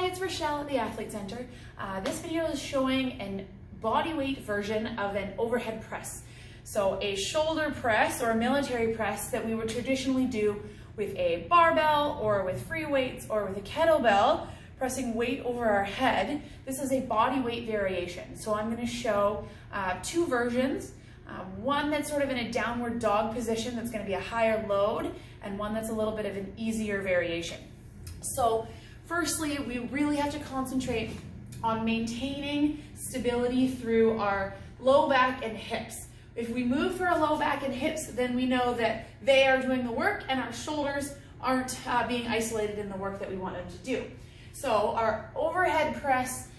it's Rochelle at the Athlete Center. This video is showing a body weight version of an overhead press. So a shoulder press or a military press that we would traditionally do with a barbell or with free weights or with a kettlebell, pressing weight over our head. This is a body weight variation. So I'm going to show two versions. One that's sort of in a downward dog position that's going to be a higher load, and one that's a little bit of an easier variation. So firstly, we really have to concentrate on maintaining stability through our low back and hips. If we move for our low back and hips, then we know that they are doing the work and our shoulders aren't being isolated in the work that we want them to do. So our overhead press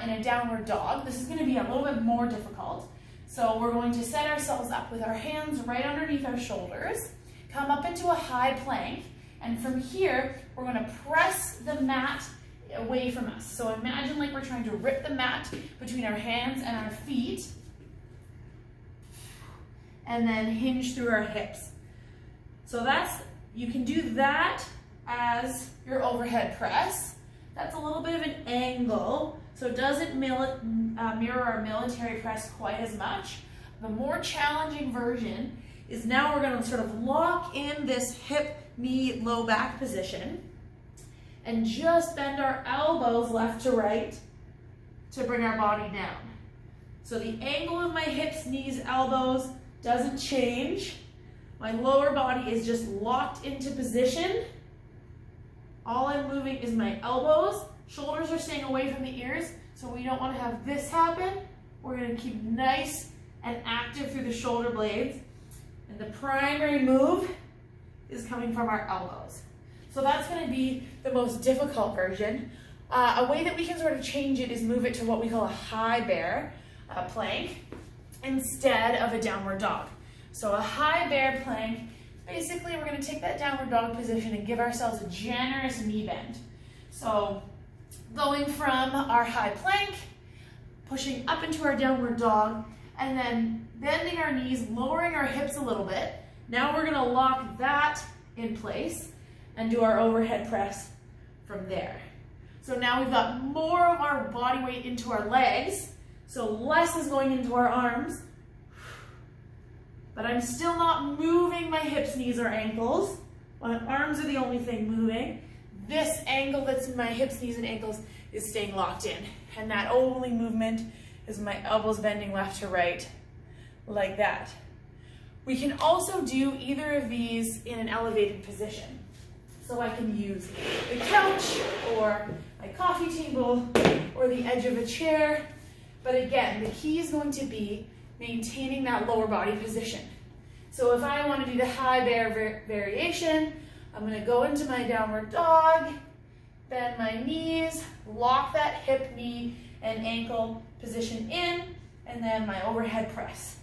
in a downward dog, this is going to be a little bit more difficult. So we're going to set ourselves up with our hands right underneath our shoulders, come up into a high plank, and from here, we're going to press the mat away from us. So imagine like we're trying to rip the mat between our hands and our feet, and then hinge through our hips. So you can do that as your overhead press. That's a little bit of an angle, so it doesn't mirror our military press quite as much. The more challenging version is now we're going to sort of lock in this hip, knee, low back position and just bend our elbows left to right to bring our body down. So the angle of my hips, knees, elbows doesn't change. My lower body is just locked into position. All I'm moving is my elbows. Shoulders are staying away from the ears, so we don't want to have this happen. We're going to keep nice and active through the shoulder blades. And the primary move is coming from our elbows. So that's going to be the most difficult version. A way that we can sort of change it is move it to what we call a high bear plank instead of a downward dog. So a high bear plank, basically we're going to take that downward dog position and give ourselves a generous knee bend. So going from our high plank, pushing up into our downward dog, and then bending our knees, lowering our hips a little bit. Now we're going to lock that in place and do our overhead press from there. So now we've got more of our body weight into our legs, so less is going into our arms, but I'm still not moving my hips, knees, or ankles. My arms are the only thing moving. This angle that's in my hips, knees, and ankles is staying locked in, and that only movement is my elbows bending left to right, like that. We can also do either of these in an elevated position. So I can use the couch or my coffee table or the edge of a chair. But again, the key is going to be maintaining that lower body position. So if I want to do the high bear variation, I'm going to go into my downward dog, bend my knees, lock that hip, knee, and ankle position in, and then my overhead press.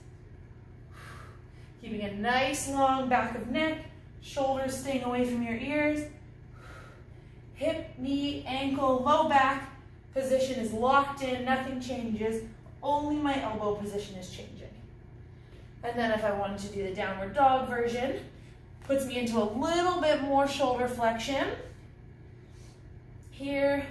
Keeping a nice long back of neck, shoulders staying away from your ears. Hip, knee, ankle, low back position is locked in, nothing changes, only my elbow position is changing. And then if I wanted to do the downward dog version, puts me into a little bit more shoulder flexion. Here,